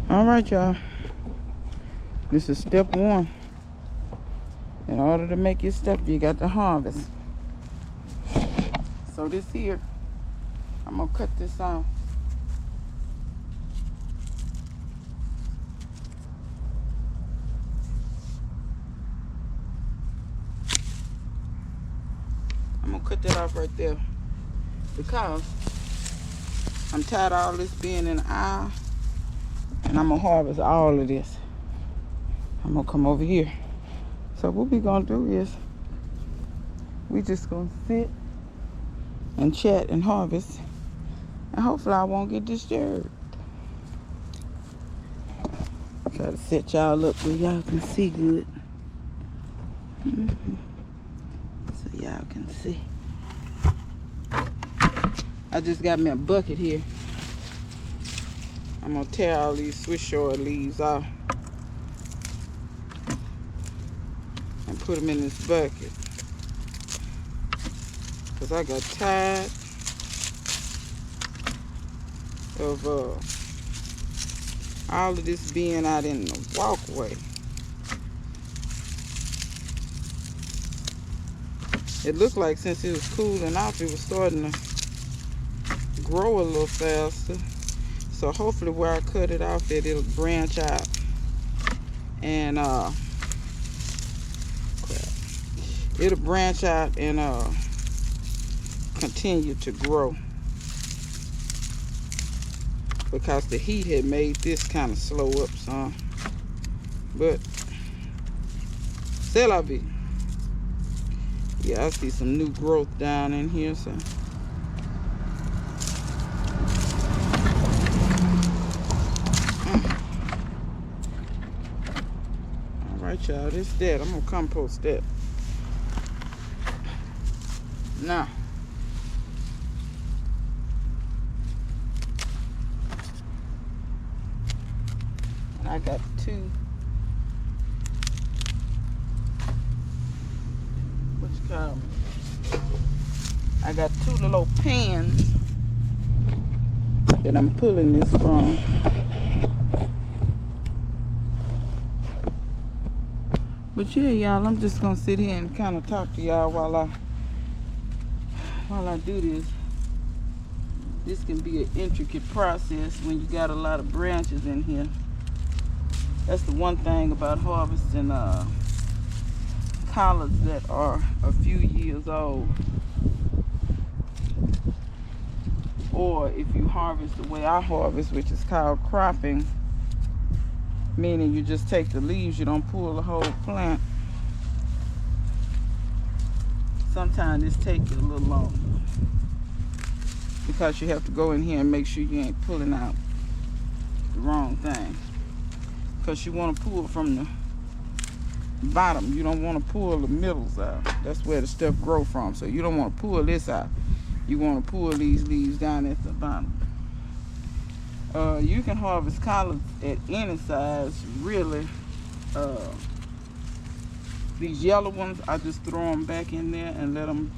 All right, y'all. This is step one. In order to make your stuff, you got to harvest. So this here, I'm gonna cut this off. I'm gonna cut that off right there because I'm tired of all this being in the aisle, and I'm gonna harvest all of this. I'm gonna come over here. So what we gonna do is we just gonna sit and chat and harvest, and hopefully I won't get disturbed. Try to set y'all up where y'all can see good. So y'all can see. I just got me a bucket here. I'm gonna tear all these Swiss chard leaves off and put them in this bucket, because I got tired of all of this being out in the walkway. It looked like since it was cooling off, it was starting to grow a little faster. So hopefully where I cut it off, that it'll branch out and it'll branch out and continue to grow, because the heat had made this kind of slow up some. But c'est la vie. Yeah, I see some new growth down in here, so all right, y'all, this that I'm gonna compost that now. I got two, what you call them? I got two little pans that I'm pulling this from. But yeah, y'all, I'm just gonna sit here and kind of talk to y'all while I do this. This can be an intricate process when you got a lot of branches in here. That's the one thing about harvesting collards that are a few years old. Or if you harvest the way I harvest, which is called cropping, meaning you just take the leaves, you don't pull the whole plant. Sometimes this takes a little longer, because you have to go in here and make sure you ain't pulling out the wrong thing. Because you want to pull from the bottom. You don't want to pull the middles out. That's where the stuff grow from. So you don't want to pull this out. You want to pull these leaves down at the bottom. You can harvest collards at any size, really. These yellow ones, I just throw them back in there and let them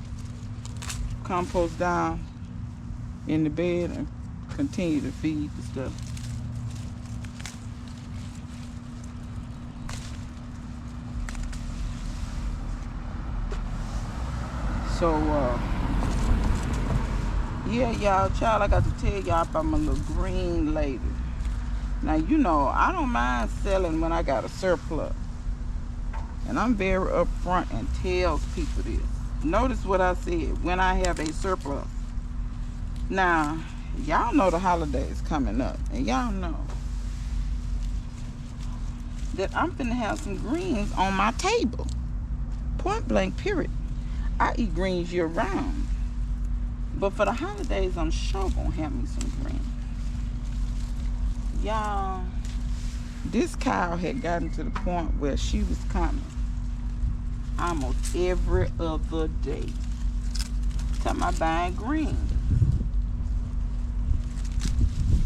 compost down in the bed and continue to feed the stuff. So, yeah, y'all, child, I got to tell y'all about my little green lady. Now, you know, I don't mind selling when I got a surplus. And I'm very upfront and tells people this. Notice what I said, when I have a surplus. Now, y'all know the holidays coming up. And y'all know that I'm finna have some greens on my table. Point blank, period. I eat greens year round. But for the holidays, I'm sure gonna have me some greens. Y'all, this cow had gotten to the point where she was coming almost every other day. Talking about buying greens.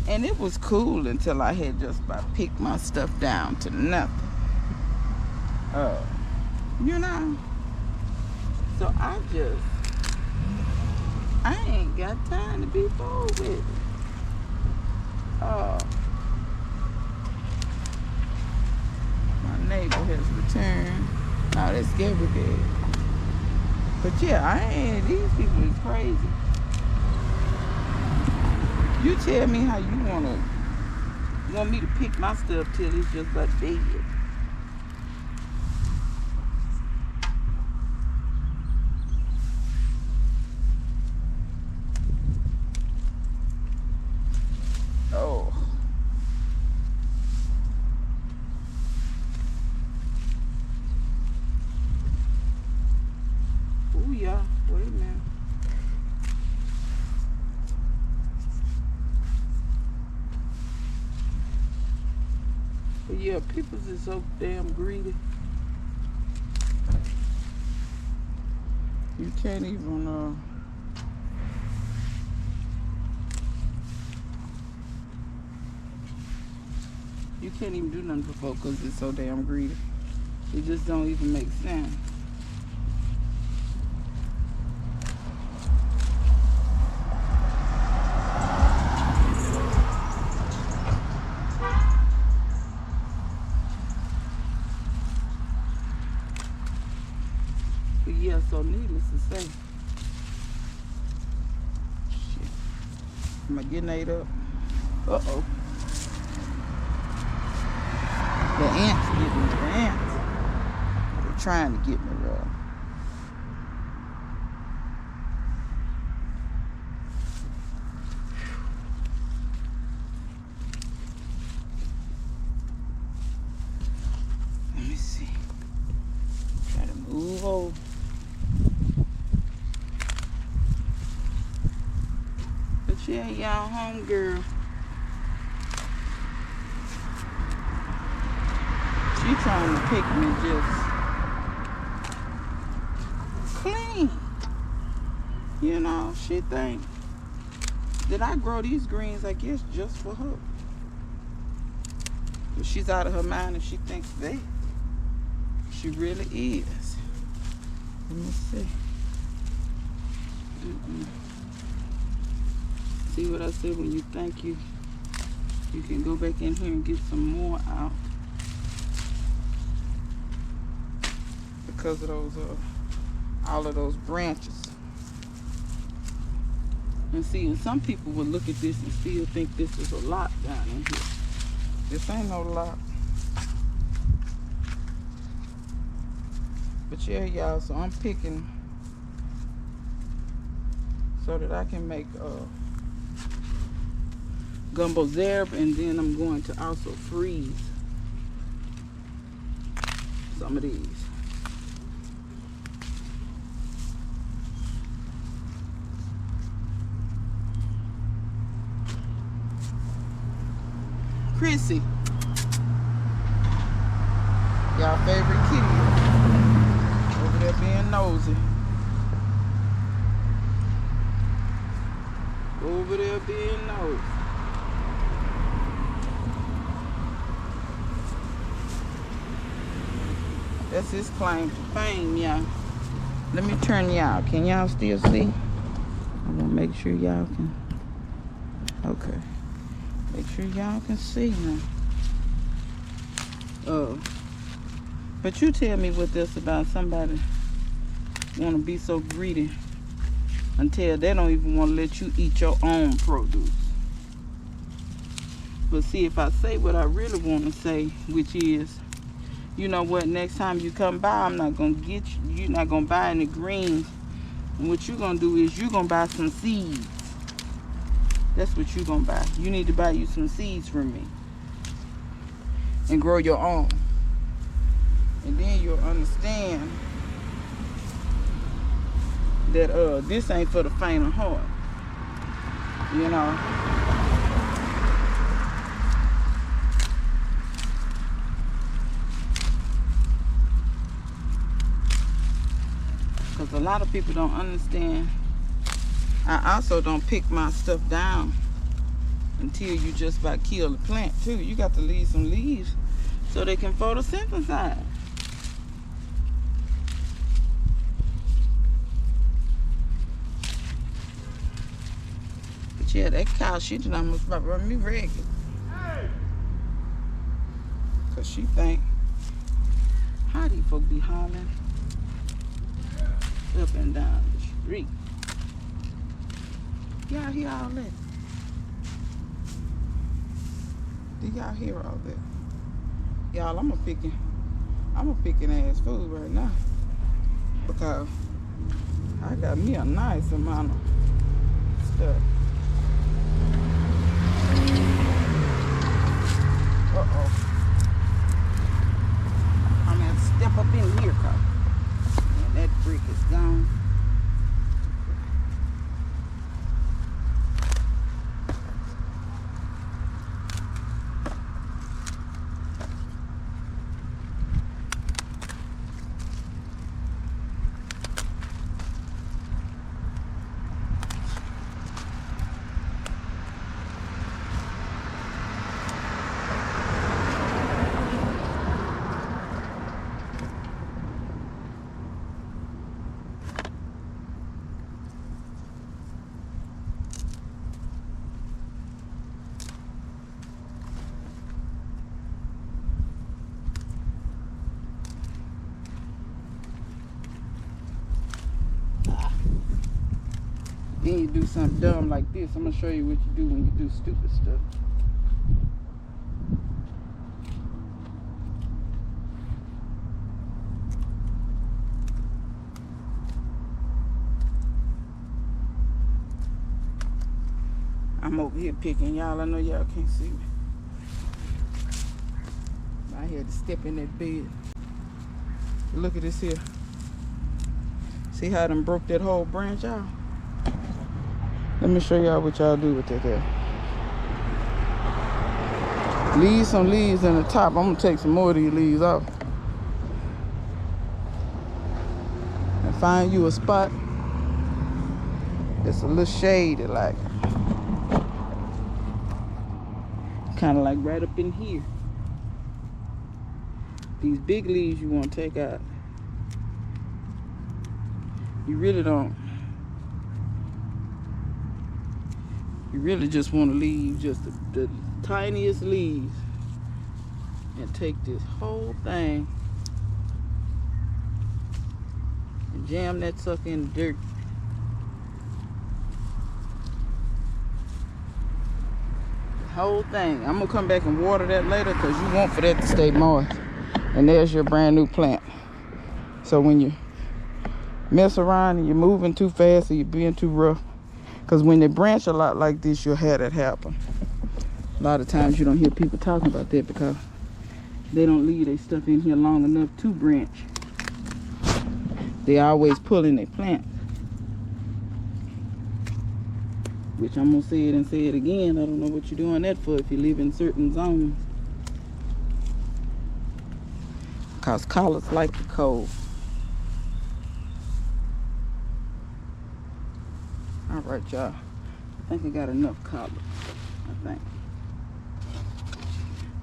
And it was cool until I had just about picked my stuff down to nothing. You know? So I ain't got time to be bold with it. turn. No, that's Gabby bag. But yeah, I ain't. These people is crazy. You tell me how you want me to pick my stuff till it's just like dead. Oh. Oh yeah. Wait a minute. But yeah, people is so damn greedy. You can't even you can't even do nothing for folks because it's so damn greedy. It just don't even make sense. But yeah, so needless to say, shit. Am I getting ate up? Uh-oh. The ants get me. The ants. They're trying to get me, bro. Let me see. Try to move over. But yeah, y'all home girl. She trying to pick me just clean. You know, she think that I grow these greens, I guess, just for her. But she's out of her mind if she thinks that. She really is. Let me see. See what I said? When you think you can go back in here and get some more out. Because of those, all of those branches. And see, and some people will look at this and still think this is a lot down in here. This ain't no lot. But yeah, y'all, so I'm picking so that I can make gumbo zerb, and then I'm going to also freeze some of these. Chrissy, y'all favorite kitty, over there being nosy. Over there being nosy. That's his claim to fame, y'all. Let me turn y'all. Can y'all still see? I'm gonna make sure y'all can. Okay. Make sure y'all can see now. But you tell me what this about. Somebody want to be so greedy until they don't even want to let you eat your own produce. But see, if I say what I really want to say, which is, you know what, next time you come by, I'm not going to get you, you're not going to buy any greens. And what you're going to do is you're going to buy some seeds. That's what you're going to buy. You need to buy you some seeds from me. And grow your own. And then you'll understand that this ain't for the faint of heart. You know. Because a lot of people don't understand. I also don't pick my stuff down until you just about kill the plant too. You got to leave some leaves so they can photosynthesize. But yeah, that cow, she done almost about run me ragged. Cause she think, how folk be hauling up and down the street. Y'all hear all that? Do y'all hear all that? Y'all, I'm a picking ass food right now because I got me a nice amount of stuff. Uh-oh. I'm gonna have to step up in here, cause man, that brick is gone. Then you do something dumb like this. I'm gonna show you what you do when you do stupid stuff. I'm over here picking, y'all. I know y'all can't see me. I had to step in that bed. Look at this here. See how I done broke that whole branch out? Let me show y'all what y'all do with that there. Leave some leaves in the top. I'm gonna take some more of these leaves off. And find you a spot that's a little shady, like kind of like right up in here. These big leaves you want to take out. You really don't. You really just want to leave just the tiniest leaves and take this whole thing and jam that sucker in the dirt. The whole thing. I'm gonna come back and water that later because you want for that to stay moist. And there's your brand new plant. So when you mess around and you're moving too fast or you're being too rough, because when they branch a lot like this, you'll have that happen. A lot of times you don't hear people talking about that because they don't leave their stuff in here long enough to branch. They always pulling their plant. Which I'm going to say it and say it again. I don't know what you're doing that for if you live in certain zones. Because collards like the cold. All right, y'all. I think I got enough collards.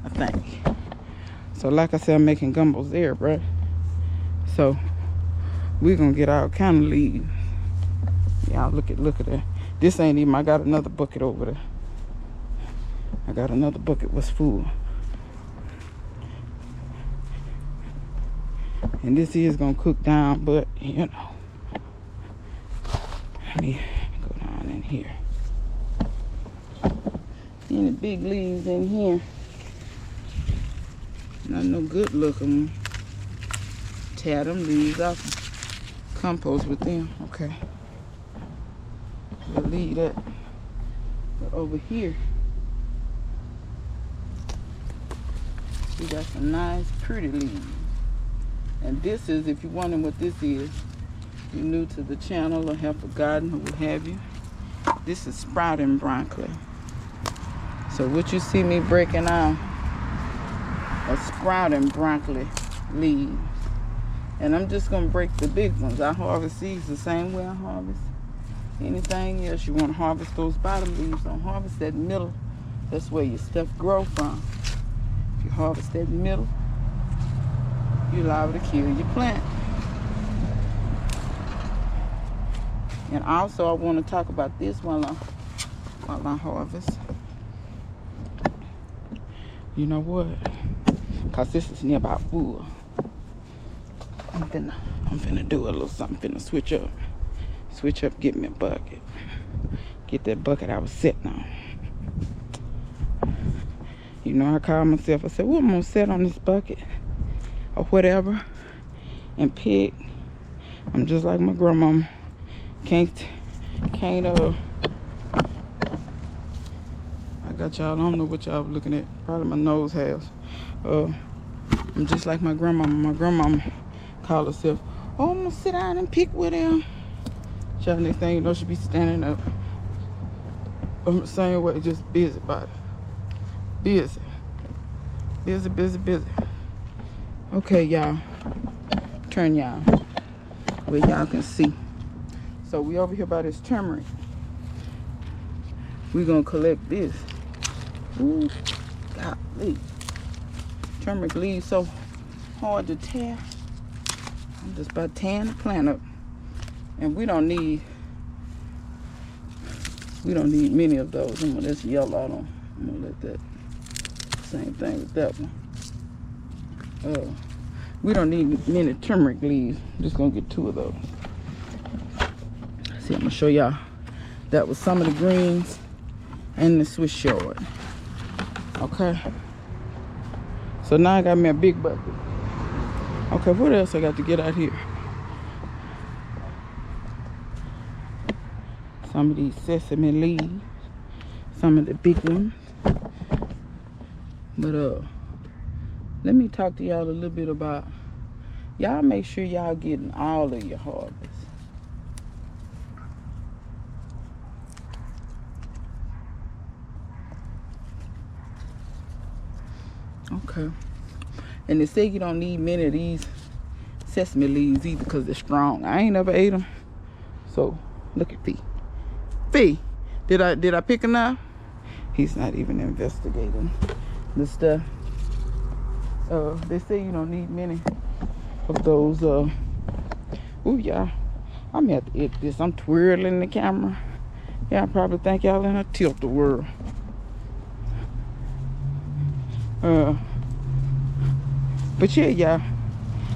I think. So like I said, I'm making gumbos there, right? So we're gonna get all kind of leaves. Y'all look at that. This ain't even, I got another bucket over there. I got another bucket was full. And this is gonna cook down, but you know. Let me go down in here. Any big leaves in here. Not no good looking. Tear them leaves off. Compost with them. Okay. We'll leave that. But over here, we got some nice, pretty leaves. And this is, if you're wondering what this is, you're new to the channel or have forgotten or what have you, this is sprouting broccoli. So what you see me breaking out are sprouting broccoli leaves. And I'm just gonna break the big ones. I harvest these the same way I harvest anything else. You wanna harvest those bottom leaves, don't harvest that middle. That's where your stuff grow from. If you harvest that middle, you're liable to kill your plant. And also I want to talk about this while I harvest. You know what? Because this is near about full. I'm finna do a little something. Finna switch up, get me a bucket. Get that bucket I was sitting on. You know, I called myself. I said, well, I'm gonna sit on this bucket or whatever and pick. I'm just like my grandmama. Can't I got y'all, I don't know what y'all looking at. Probably my nose hairs. I'm just like my grandmama. My grandmama called herself, oh, I'm gonna sit down and pick with him. Child, next thing you know, she be standing up. I'm the same way, just busy body. Busy. Okay, y'all. Turn y'all where y'all can see. So we over here by this turmeric. We gonna collect this. Ooh, golly. Turmeric leaves so hard to tear. I'm just about tearing the plant up. And we don't need many of those. I'm gonna let yellow on them. I'm gonna let that. Same thing with that one. We don't need many turmeric leaves. I'm just gonna get 2 of those. See, I'm gonna show y'all. That was some of the greens and the Swiss chard. Okay. So now I got me a big bucket. Okay, what else I got to get out here? Some of these sesame leaves. Some of the big ones. But let me talk to y'all a little bit about, y'all make sure y'all getting all of your harvest. Okay. And they say you don't need many of these sesame leaves either because they're strong. I ain't never ate them. So look at Fee. Fee, did I pick enough? He's not even investigating the stuff. They say you don't need many of those. Ooh, y'all. I'm gonna have to edit this. I'm twirling the camera. Y'all probably think y'all in a tilt the world. But yeah, y'all,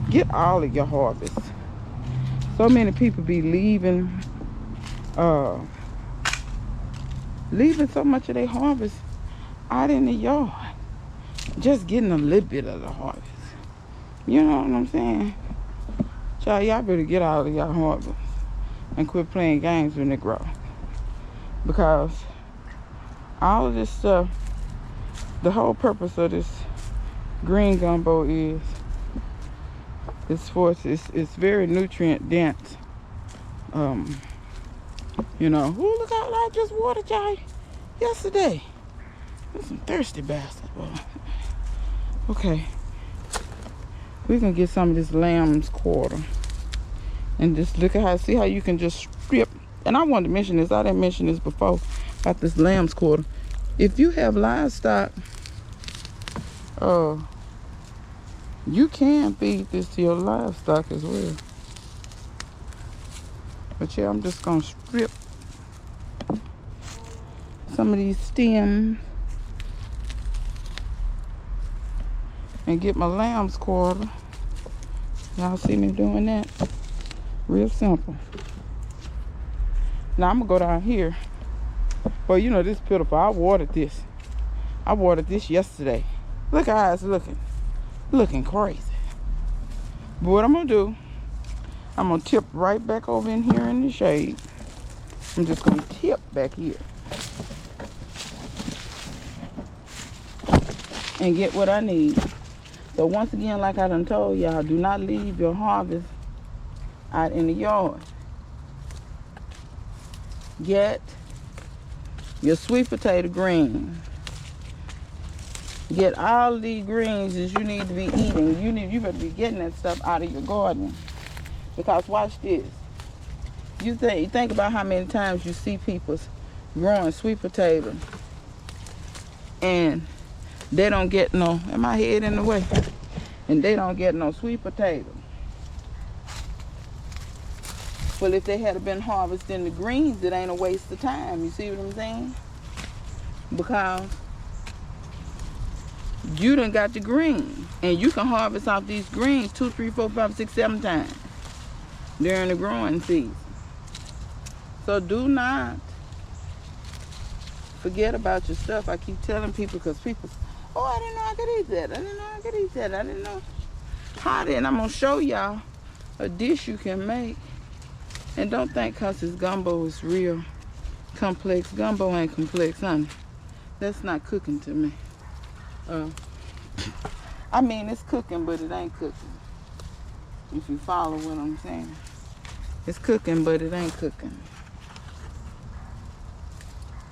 get all of your harvest. So many people be leaving so much of their harvest out in the yard. Just getting a little bit of the harvest. You know what I'm saying? Child, y'all better get out of y'all harvest and quit playing games when they grow. Because all of this stuff, the whole purpose of this green gumbo is it's very nutrient dense. You know, ooh, look how I just watered y'all yesterday. There's some thirsty bastards, boy. Okay, we're gonna get some of this lamb's quarter and just look at how, see how you can just strip. And I wanted to mention this, I didn't mention this before about this lamb's quarter. If you have livestock, you can feed this to your livestock as well. But yeah, I'm just gonna strip some of these stems and get my lamb's quarter. Y'all see me doing that? Real simple. Now I'm gonna go down here. Well, you know, this pitiful. I watered this yesterday. Look how it's looking crazy. But what I'm gonna do, I'm gonna tip right back over in here in the shade. I'm just gonna tip back here and get what I need. So once again, like I done told y'all, do not leave your harvest out in the yard. Get your sweet potato greens. Get all these greens that you need to be eating. You better be getting that stuff out of your garden. Because watch this. You think about how many times you see people growing sweet potatoes and they don't get no, and my head in the way, and they don't get no sweet potato. Well, if they had been harvesting the greens, it ain't a waste of time. You see what I'm saying? Because you done got the greens. And you can harvest off these greens 2, 3, 4, 5, 6, 7 times during the growing season. So do not forget about your stuff. I keep telling people, because people, oh, I didn't know I could eat that. I didn't know I could eat that. I didn't know how. Then I'm going to show y'all a dish you can make. And don't think because it's gumbo is real complex. Gumbo ain't complex, honey. That's not cooking to me. I mean, it's cooking, but it ain't cooking. If you follow what I'm saying. It's cooking, but it ain't cooking.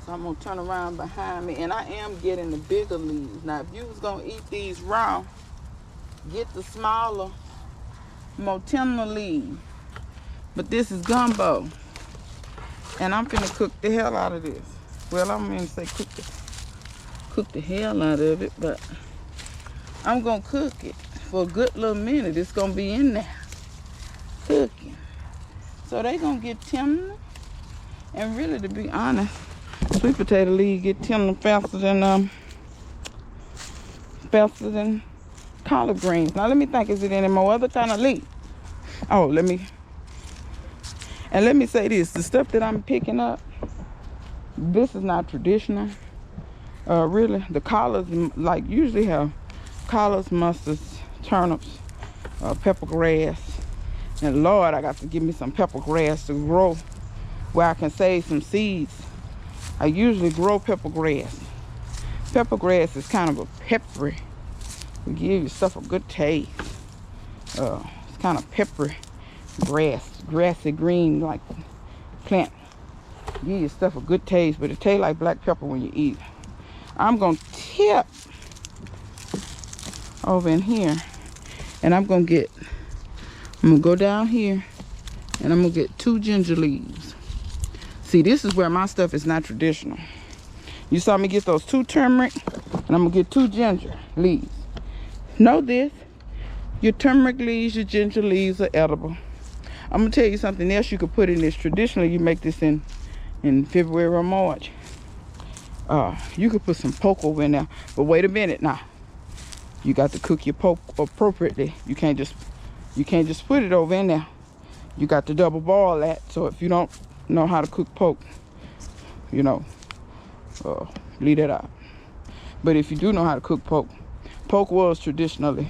So I'm going to turn around behind me. And I am getting the bigger leaves. Now, if you was going to eat these raw, get the smaller, more tender leaves. But this is gumbo. And I'm finna cook the hell out of this. Well, I'm going to say cook the hell out of it, but I'm going to cook it for a good little minute. It's going to be in there cooking. So they going to get tender. And really, to be honest, sweet potato leaves get tender faster than collard greens. Now, let me think, is it any more other kind of leaf? Oh, let me say this. The stuff that I'm picking up, this is not traditional. Really, the collards, like, usually have collards, mustards, turnips, pepper grass. And Lord, I got to give me some pepper grass to grow where I can save some seeds. I usually grow pepper grass. Pepper grass is kind of a peppery. It gives you stuff a good taste. It's kind of peppery grassy green like plant. Give you stuff a good taste, but it tastes like black pepper when you eat it. I'm gonna tip over in here, and I'm gonna go down here, and I'm gonna get 2 ginger leaves. See, this is where my stuff is not traditional. You saw me get those 2 turmeric, and I'm gonna get 2 ginger leaves. Know this, your turmeric leaves, your ginger leaves are edible. I'm gonna tell you something else you could put in this. Traditionally, you make this in February or March. You could put some pork over in there, but wait a minute now. You got to cook your pork appropriately. You can't just put it over in there. You got to double boil that. So if you don't know how to cook pork, leave that out. But if you do know how to cook pork was traditionally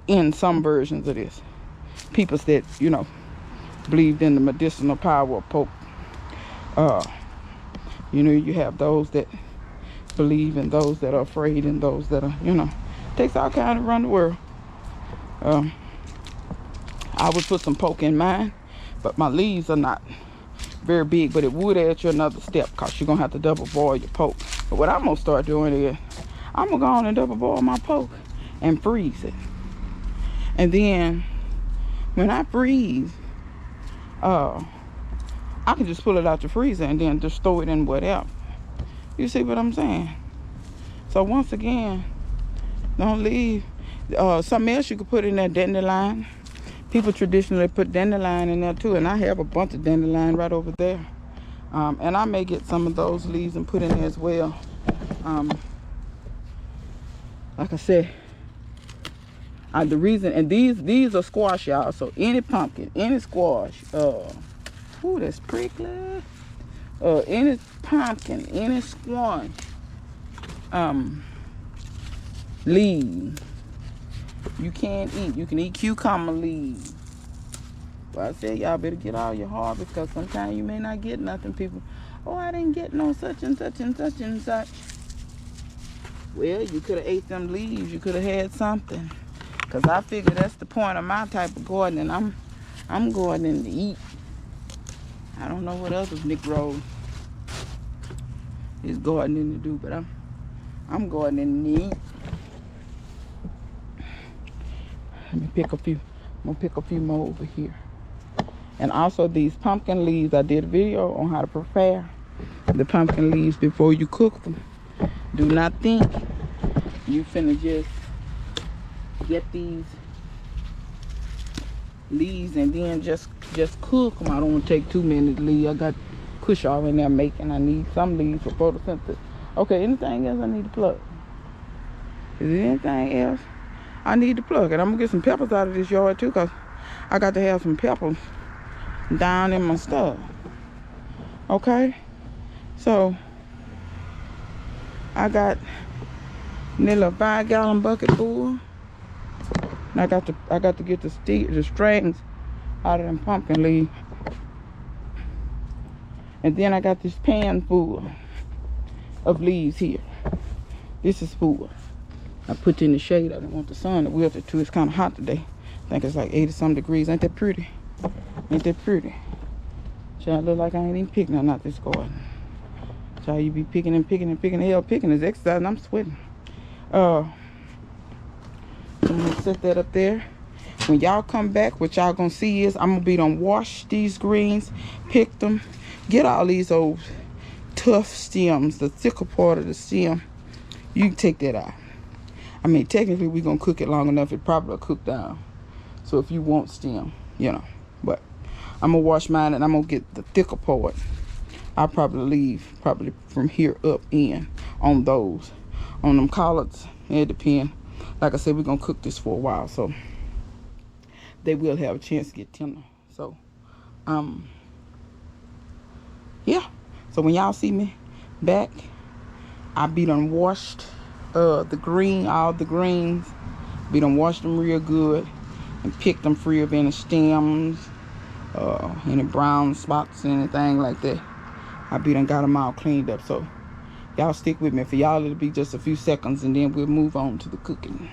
in some versions of this. People that, believed in the medicinal power of pork. You have those that believe and those that are afraid and those that are, takes all kind to run the world. I would put some pork in mine, but my leaves are not very big, but it would add you another step because you're going to have to double boil your pork. But what I'm going to start doing is I'm going to go on and double boil my pork and freeze it. And then when I freeze, I can just pull it out the freezer and then just throw it in whatever. You see what I'm saying? So once again, don't leave. Something else you could put in there, dandelion. People traditionally put dandelion in there too, and I have a bunch of dandelion right over there. And I may get some of those leaves and put in there as well. Like I said, the reason, and these are squash, y'all. So any pumpkin, any squash, ooh, that's prickly. Any pumpkin, any squash, leaves, you can't eat. You can eat cucumber leaves. But I said, y'all better get all your harvest, because sometimes you may not get nothing. People, oh, I didn't get no such and such and such and such. Well, you could have ate them leaves. You could have had something. Because I figure that's the point of my type of gardening. I'm gardening to eat. I don't know what others Nick Rose is gardening to do, but I'm gardening to eat. Let me pick a few. I'm gonna pick a few more over here. And also these pumpkin leaves, I did a video on how to prepare the pumpkin leaves before you cook them. Do not think you finna just get these leaves and then just cook them. I don't want to take too many leaves. I got kush off in there making. I need some leaves for photosynthesis. Okay, anything else I need to plug? Is there anything else? I need to plug it. I'm gonna get some peppers out of this yard too, cause I got to have some peppers down in my stuff. Okay, so I got nearly a 5-gallon bucket full. And I got to get the strings out of them pumpkin leaves. And then I got this pan full of leaves here. This is full. I put it in the shade. I didn't want the sun to wilt it too. It's kind of hot today. I think it's like 80-some degrees. Ain't that pretty? Ain't that pretty? Child, look like I ain't even picking nothing out this garden. Child, you be picking and picking and picking. Hell, picking is exercise and I'm sweating. I'm gonna set that up there. When y'all come back, what y'all gonna see is I'm gonna be done wash these greens, pick them, get all these old tough stems, the thicker part of the stem. You can take that out. I mean, technically we're gonna cook it long enough. It probably will cook down. So if you want stem, you know. But I'm gonna wash mine and I'm gonna get the thicker part. I'll probably leave from here up in on those. On them collards, it depends. Like I said, we're gonna cook this for a while, so they will have a chance to get tender. So yeah. So when y'all see me back, I be done washed all the greens. Be done washed them real good and picked them free of any stems, any brown spots, anything like that. I be done got them all cleaned up. So y'all stick with me. For y'all, it'll be just a few seconds and then we'll move on to the cooking.